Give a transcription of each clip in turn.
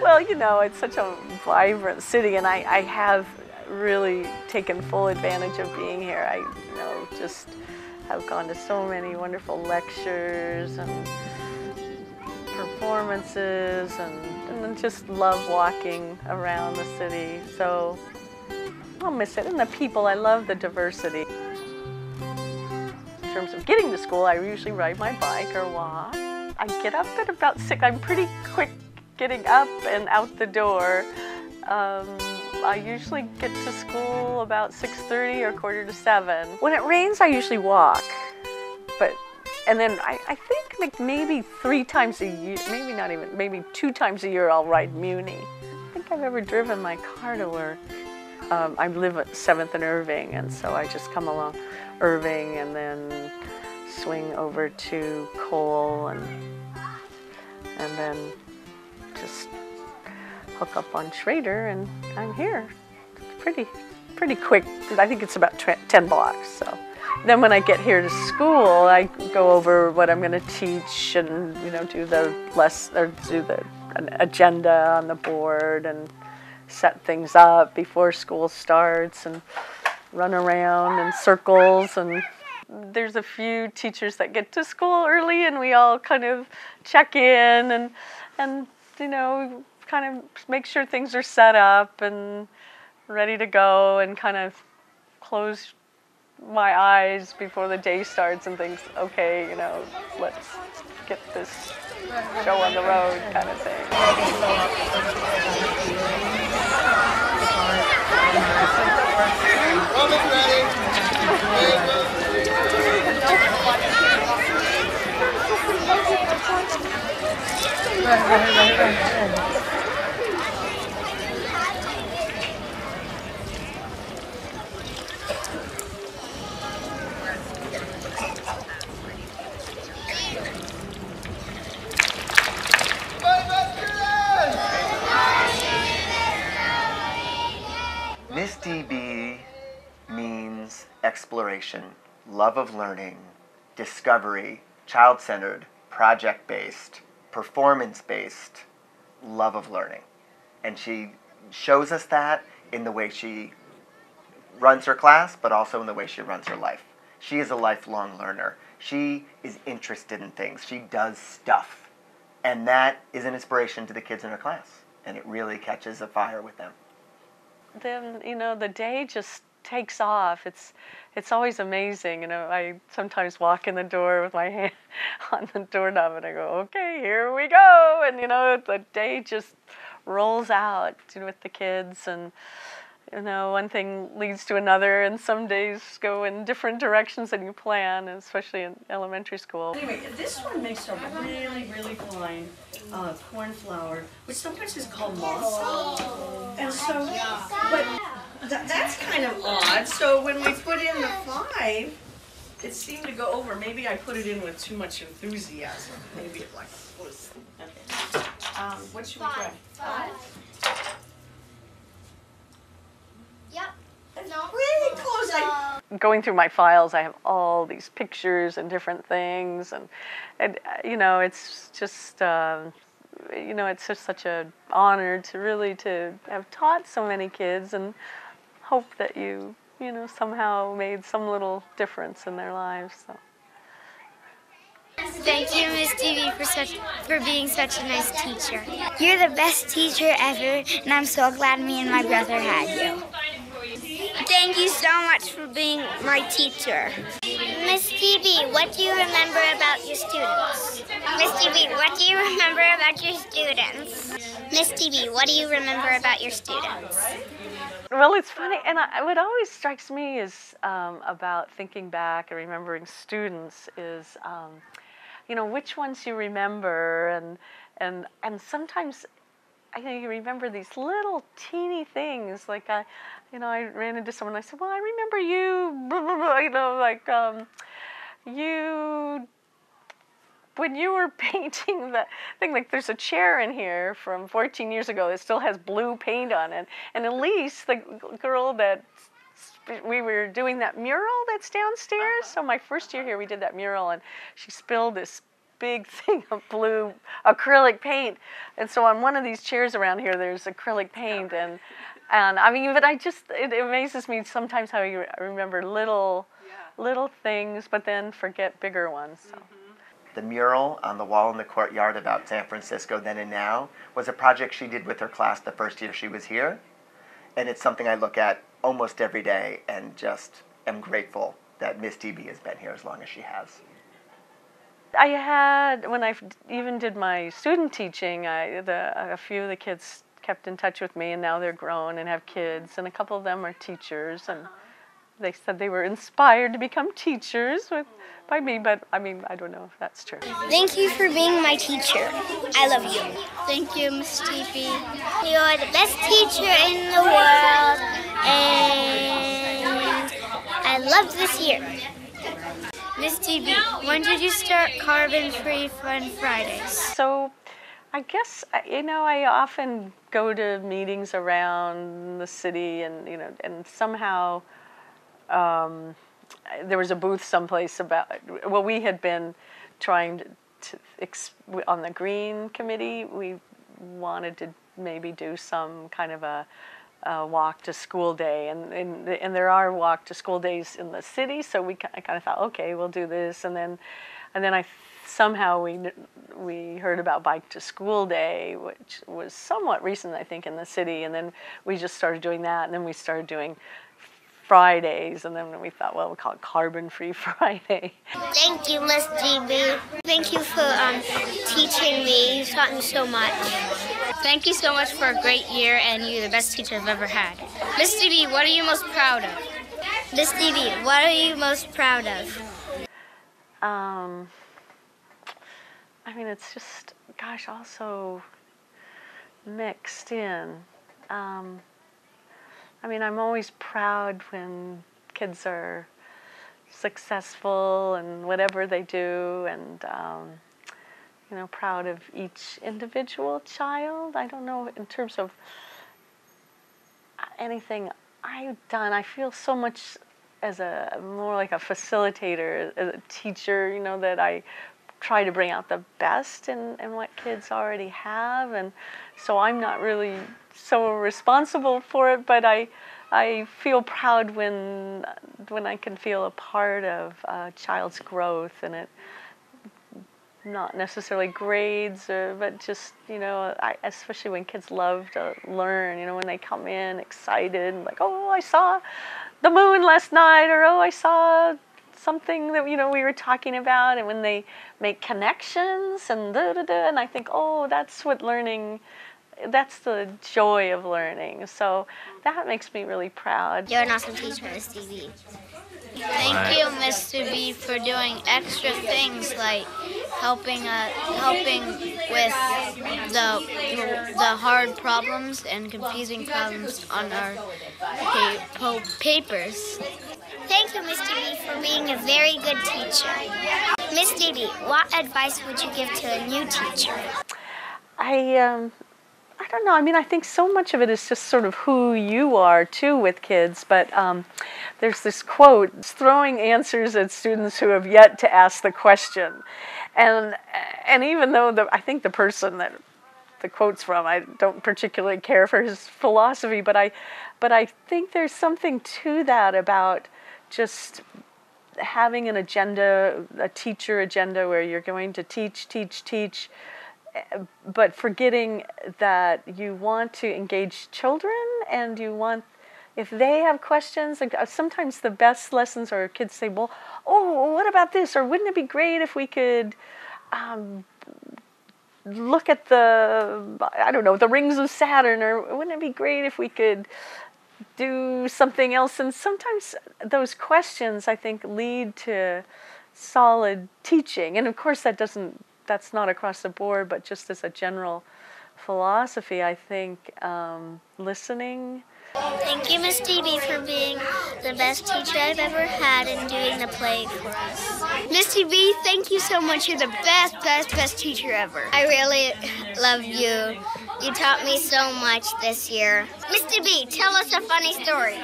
Well, you know, it's such a vibrant city, and I have really taken full advantage of being here. I, you know, just have gone to so many wonderful lectures and performances, and just love walking around the city. So I'll miss it. And the people, I love the diversity. In terms of getting to school, I usually ride my bike or walk. I get up at about 6. I'm pretty quick getting up and out the door. I usually get to school about 6:30 or 6:45. When it rains, I usually walk. And then I think like maybe 3 times a year, maybe not even, maybe 2 times a year I'll ride Muni. I don't think I've ever driven my car to work. I live at 7th and Irving, and so I just come along Irving and then swing over to Cole and then just hook up on Schrader, and I'm here. It's pretty quick. I think it's about 10 blocks. So then when I get here to school, I go over what I'm going to teach, and you know, do the an agenda on the board and set things up before school starts, and run around in circles. And there's a few teachers that get to school early, and we all kind of check in and you know, kind of make sure things are set up and ready to go, and kind of close my eyes before the day starts and things. Okay, you know, let's get this show on the road, kind of thing. Miss DB means exploration, love of learning, discovery, child-centered, project-based, performance-based, love of learning. And she shows us that in the way she runs her class, but also in the way she runs her life. She is a lifelong learner. She is interested in things. She does stuff. And that is an inspiration to the kids in her class. And it really catches a fire with them. Then, you know, the day just takes off. It's always amazing. You know, I sometimes walk in the door with my hand on the doorknob and I go, okay, here we go. And, you know, the day just rolls out, you know, with the kids. And, you know, one thing leads to another, and some days go in different directions than you plan, especially in elementary school. Anyway, this one makes a really, really fine corn flour, which sometimes is called moss. And so, but that's kind of odd. So when we put in the 5, it seemed to go over. Maybe I put it in with too much enthusiasm. Maybe it like was. Okay. What should we try? 5. Yep. No. Really close. Going through my files, I have all these pictures and different things, and you know, it's just you know, it's just such an honor to have taught so many kids, and hope that you know, somehow made some little difference in their lives. So. Thank you, Miss DB, for being such a nice teacher. You're the best teacher ever, and I'm so glad me and my brother had you. Thank you so much for being my teacher. Miss DB, what do you remember about your students? Miss DB, what do you remember about your students? Miss DB, what do you remember about your students? Well, it's funny, and what always strikes me is about thinking back and remembering students is, you know, which ones you remember, and sometimes I think you remember these little teeny things. Like you know, I ran into someone and I said, well, I remember you, blah, blah, blah, you know, like you, when you were painting the thing, like there's a chair in here from 14 years ago that still has blue paint on it. And Elise, the girl that we were doing that mural that's downstairs. So my first year here, we did that mural, and she spilled this big thing of blue acrylic paint. And so on one of these chairs around here, there's acrylic paint. And I mean, but it amazes me sometimes how you remember little things, but then forget bigger ones. So. The mural on the wall in the courtyard about San Francisco then and now was a project she did with her class the first year she was here. And it's something I look at almost every day and just am grateful that Miss DB has been here as long as she has. I had, when I even did my student teaching, a few of the kids kept in touch with me, and now they're grown and have kids, and a couple of them are teachers, and they said they were inspired to become teachers by me, but I mean, I don't know if that's true. Thank you for being my teacher. I love you. Thank you, Miss DB. You're the best teacher in the world, and I love this year. Miss DB, when did you start Carbon-Free Fun Fridays? So, I guess, I often go to meetings around the city, and and somehow there was a booth someplace about. Well, we had been trying to on the Green Committee. We wanted to maybe do some kind of a walk to school day, and there are walk to school days in the city. So I kind of thought, okay, we'll do this, and then somehow we heard about Bike to School Day, which was somewhat recent, I think, in the city, and then we just started doing that, and then we started doing Fridays, and then we thought, well, we'll call it Carbon-Free Friday. Thank you, Miss DB. Thank you for teaching me. You taught me so much. Thank you so much for a great year, and you're the best teacher I've ever had. Miss DB, what are you most proud of? Miss DB, what are you most proud of? I mean, it's just, gosh, also mixed in. I mean, I'm always proud when kids are successful and whatever they do, and proud of each individual child. I don't know in terms of anything I've done. I feel so much as more like a facilitator, as a teacher, that I try to bring out the best in what kids already have, and so I'm not really so responsible for it, but I feel proud when I can feel a part of a child's growth, and it not necessarily grades, but just especially when kids love to learn. When they come in excited, like, oh, I saw the moon last night, or oh, I saw something that we were talking about, and when they make connections and and I think, oh, that's what learning. That's the joy of learning. So that makes me really proud. You're an awesome teacher, Miss DB. Thank you, Miss DB, for doing extra things like helping with the hard problems and confusing problems on our papers. Thank you, Miss DB, for being a very good teacher. Miss DB, what advice would you give to a new teacher? I don't know. I mean, I think so much of it is just sort of who you are, too, with kids. But there's this quote, throwing answers at students who have yet to ask the question. And even though I think the person that the quote's from, I don't particularly care for his philosophy, but I think there's something to that about just having an agenda, a teacher agenda, where you're going to teach, but forgetting that you want to engage children, and you want, if they have questions, like sometimes the best lessons are kids say, well, oh, what about this? Or wouldn't it be great if we could look at the rings of Saturn, or wouldn't it be great if we could do something else? And sometimes those questions, I think, lead to solid teaching. And of course that's not across the board, but just as a general philosophy, I think listening. Thank you, Miss DB, for being the best teacher I've ever had and doing the play for us. Miss DB, thank you so much. You're the best teacher ever. I really love you. You taught me so much this year. Miss DB, tell us a funny story.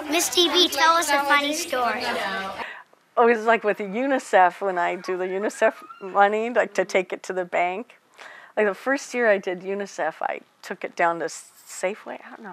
Miss DB, tell us a funny story. Oh, it's like with the UNICEF, when I do the UNICEF money, like to take it to the bank. Like the first year I did UNICEF, I took it down to Safeway. I don't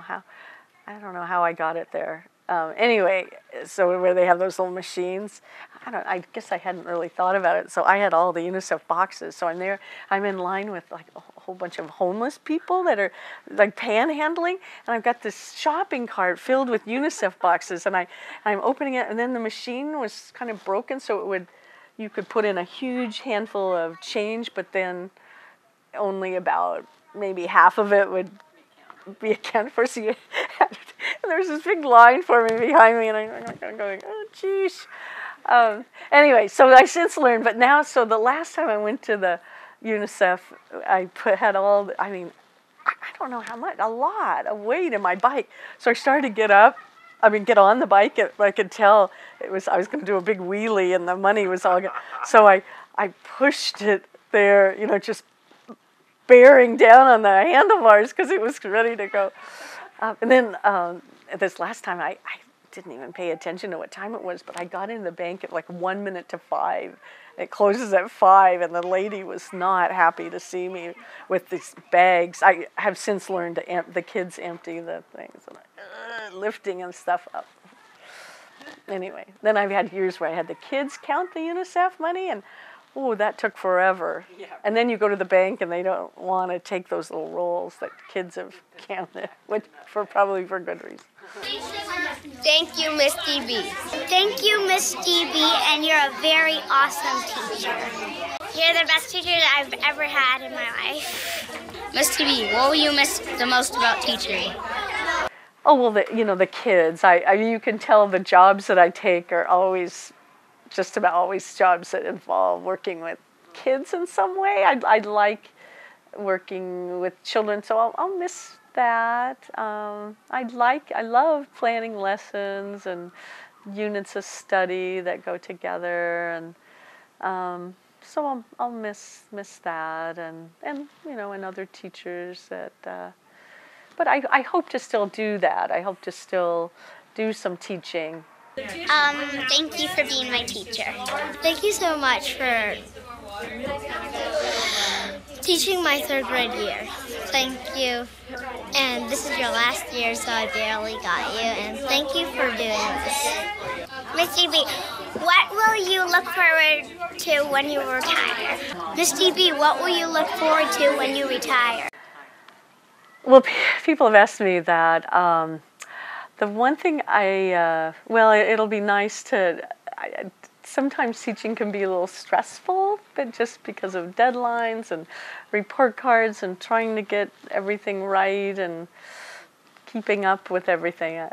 know how I got it there. Anyway, so where they have those little machines, I guess I hadn't really thought about it. So I had all the UNICEF boxes. So I'm in line with like a whole bunch of homeless people that are like panhandling, and I've got this shopping cart filled with UNICEF boxes, and I'm opening it, and then the machine was kind of broken, so you could put in a huge handful of change, but then only about maybe half of it would be accounted for. So and there's this big line for me behind me, and I'm going, oh, geez. Anyway, so I since learned, but now, so the last time I went to the UNICEF, I had all, I don't know how much, a lot of weight in my bike. So I started to get on the bike. I could tell I was going to do a big wheelie, and the money was all gone. So I pushed it there, just bearing down on the handlebars because it was ready to go. And then this last time, I didn't even pay attention to what time it was, but I got in the bank at like 1 minute to 5. It closes at 5, and the lady was not happy to see me with these bags. I have since learned to the kids empty the things, and lifting and stuff up. Anyway, then I've had years where I had the kids count the UNICEF money, and that took forever. Yeah. And then you go to the bank, and they don't want to take those little rolls that kids have counted, probably for good reason. Thank you, Miss DB. Thank you, Miss DB, and you're a very awesome teacher. You're the best teacher that I've ever had in my life. Miss DB, what will you miss the most about teaching? Oh, well, the kids. You can tell the jobs that I take are just about always jobs that involve working with kids in some way. I like working with children, so I'll miss that. I love planning lessons and units of study that go together, and so I'll miss that, and other teachers that. But I hope to still do that. I hope to still do some teaching. Thank you for being my teacher. Thank you so much for teaching my 3rd grade year. Thank you. And this is your last year, so I barely got you. And thank you for doing this. Miss DB, what will you look forward to when you retire? Miss DB, what will you look forward to when you retire? Well, people have asked me that. The one thing it'll be nice to, sometimes teaching can be a little stressful, but just because of deadlines and report cards and trying to get everything right and keeping up with everything.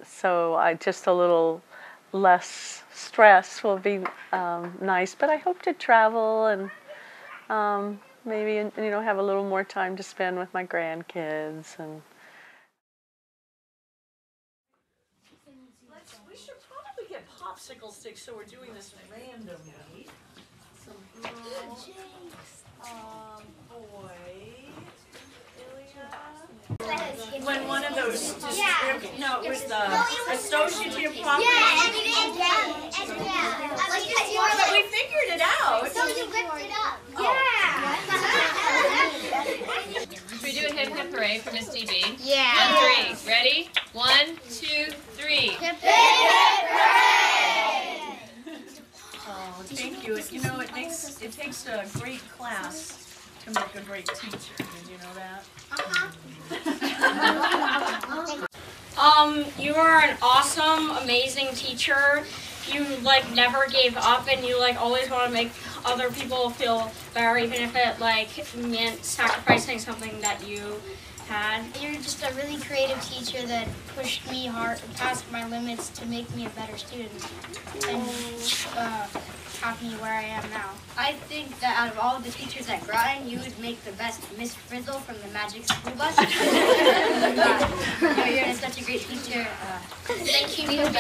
So just a little less stress will be nice, but I hope to travel and maybe have a little more time to spend with my grandkids. And we should probably get popsicle sticks, so we're doing this randomly. Some girl, boy, Ilya. When one of those no, it was the associative property. But we figured it out. So you whipped it up. Should we do a hip hip hooray for Miss DB? Yeah. 1, 3. Ready? 1, 2, 3. Hip hip hooray! Oh, thank you. It takes a great class to make a great teacher. Did you know that? You are an awesome, amazing teacher. You never gave up, and you always want to make other people feel better, even if it meant sacrificing something that you had. You're just a really creative teacher that pushed me hard past my limits to make me a better student and got me where I am now. I think that out of all the teachers at Grattan, you would make the best Miss Frizzle from the Magic School Bus. You're such a great teacher. Thank you for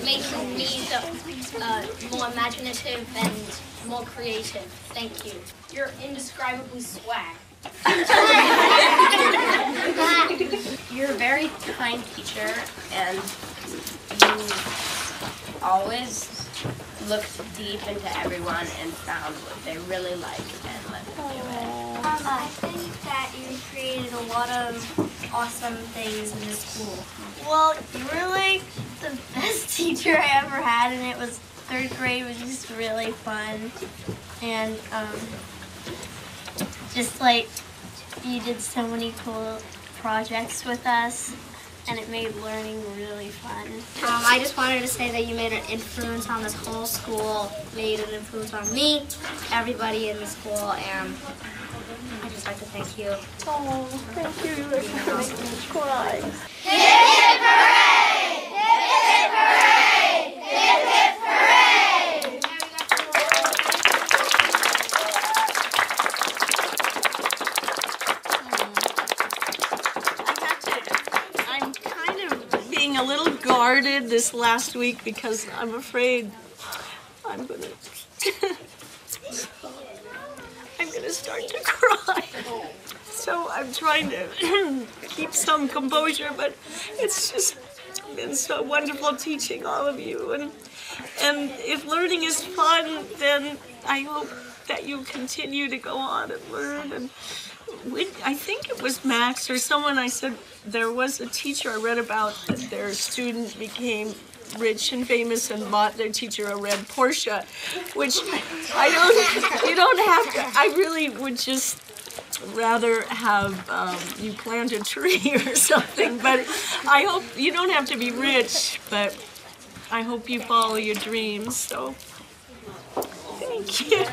making me more imaginative and more creative. Thank you. You're indescribably swag. You're a very kind teacher, and you always looked deep into everyone and found what they really like and let them do it. I think that you created a lot of awesome things in the school. Well, you were like the best teacher I ever had, and it was 3rd grade was just really fun. And just like you did so many cool projects with us, and it made learning really fun. I just wanted to say that you made an influence on this whole school, made an influence on me, everybody in the school, and I'd just like to thank you. Oh, thank you. You're making me cry. Hip hip hooray! Hip hip hooray! Hip hip hooray! I'm kind of being a little guarded this last week because I'm afraid I'm gonna start to cry. So I'm trying to keep some composure, but it's just been so wonderful teaching all of you. And if learning is fun, then I hope that you continue to go on and learn. And I think it was Max or someone, I said there was a teacher I read about that their student became rich and famous and bought their teacher a red Porsche, which you don't have to, I really would just rather have you plant a tree or something, but I hope you don't have to be rich, but I hope you follow your dreams, so thank you.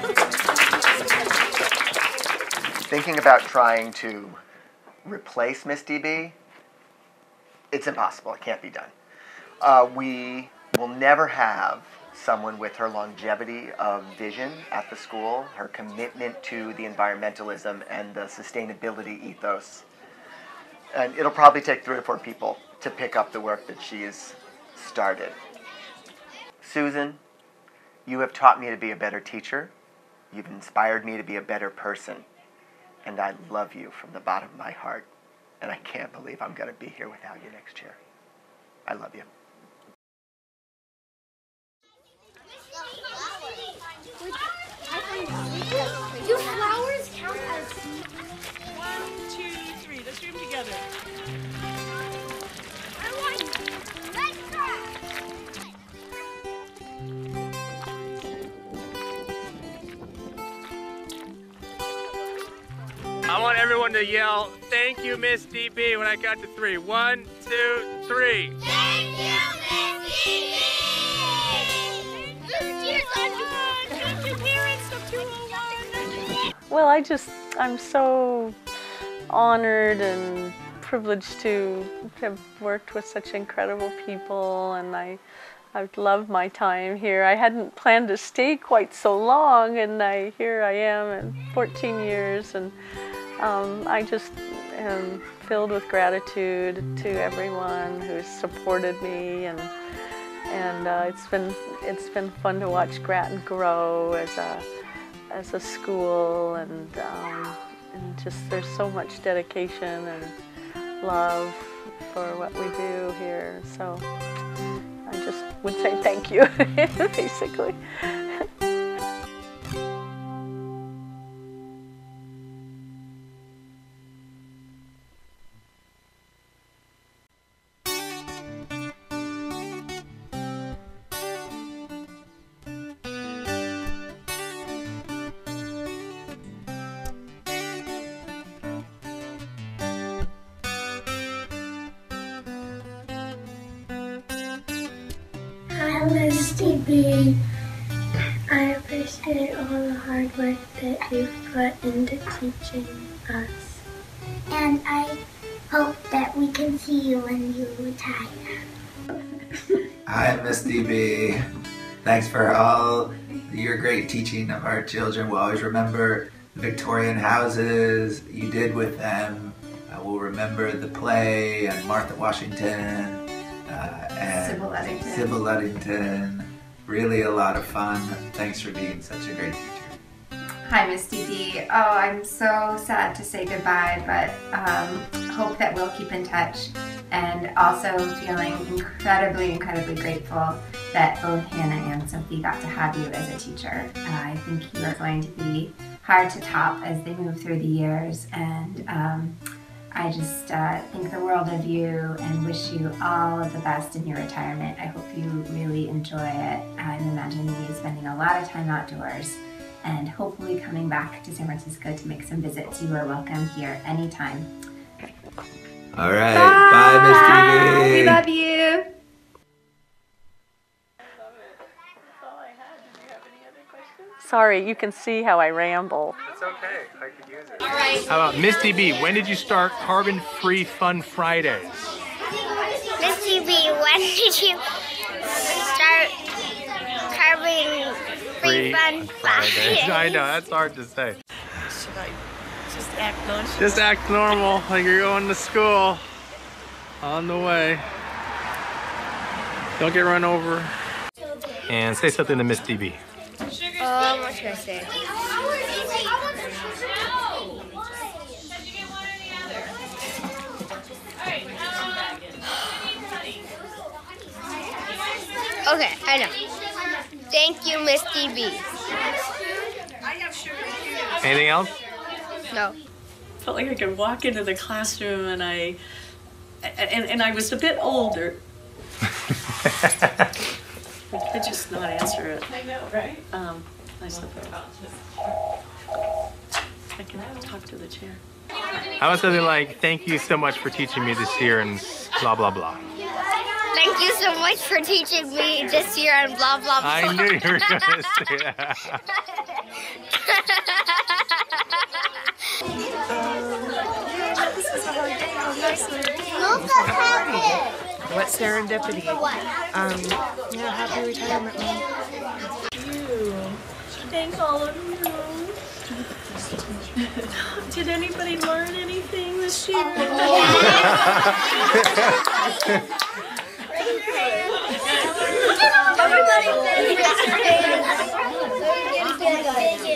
Thinking about trying to replace Miss DB, it's impossible. It can't be done. We will never have someone with her longevity of vision at the school, her commitment to the environmentalism and the sustainability ethos. And it'll probably take 3 or 4 people to pick up the work that she has started. Susan, you have taught me to be a better teacher. You've inspired me to be a better person. And I love you from the bottom of my heart. And I can't believe I'm going to be here without you next year. I love you. Do flowers count as... 1, 2, 3, let's do them together. I want everyone to yell, "Thank you, Miss DB," when I count to 3. 1, 2, 3. Thank you, Miss DB! Thank you, parents of 201. Well, I'm so honored and privileged to have worked with such incredible people, and I've loved my time here. I hadn't planned to stay quite so long, and here I am in 14 years, and I just am filled with gratitude to everyone who's supported me, and it's been fun to watch Grattan grow as a school, and just there's so much dedication and love for what we do here. So I just would say thank you, basically. Hi, Miss DB. I appreciate all the hard work that you've put into teaching us. And I hope that we can see you when you retire. Hi, Miss DB. Thanks for all your great teaching of our children. We'll always remember the Victorian houses you did with them. We'll remember the play and Martha Washington and Sybil Luddington. Really a lot of fun. Thanks for being such a great teacher. Hi, Miss DB. Oh, I'm so sad to say goodbye, but hope that we'll keep in touch. and also feeling incredibly grateful that both Hannah and Sophie got to have you as a teacher. I think you are going to be hard to top as they move through the years, and I just think the world of you and wish you all of the best in your retirement. I hope you really enjoy it. I'm imagining you spending a lot of time outdoors and hopefully coming back to San Francisco to make some visits. You are welcome here anytime. All right. Bye, Miss TV. We love you. Sorry, you can see how I ramble. It's okay. I could use it. All right. How about Miss DB? When did you start Carbon-Free Fun Fridays? Miss DB, when did you start Carbon-Free Fun Fridays? I know, that's hard to say. Should I just act normal? Just act normal, like you're going to school. On the way. Don't get run over. And say something to Miss DB. What should I say? Okay, I know. Thank you, Miss DB. Anything else? No. Felt like I could walk into the classroom and I was a bit older. I could just not answer it. I know, right? I suppose. I can talk to the chair. How about something like, thank you so much for teaching me this year and blah, blah, blah. Thank you so much for teaching me this year and blah, blah, blah. I knew you were going to say that. This is a hard day. What serendipity? Yeah, happy retirement, Mom. Thank all of you. Did anybody learn anything this year? Everybody,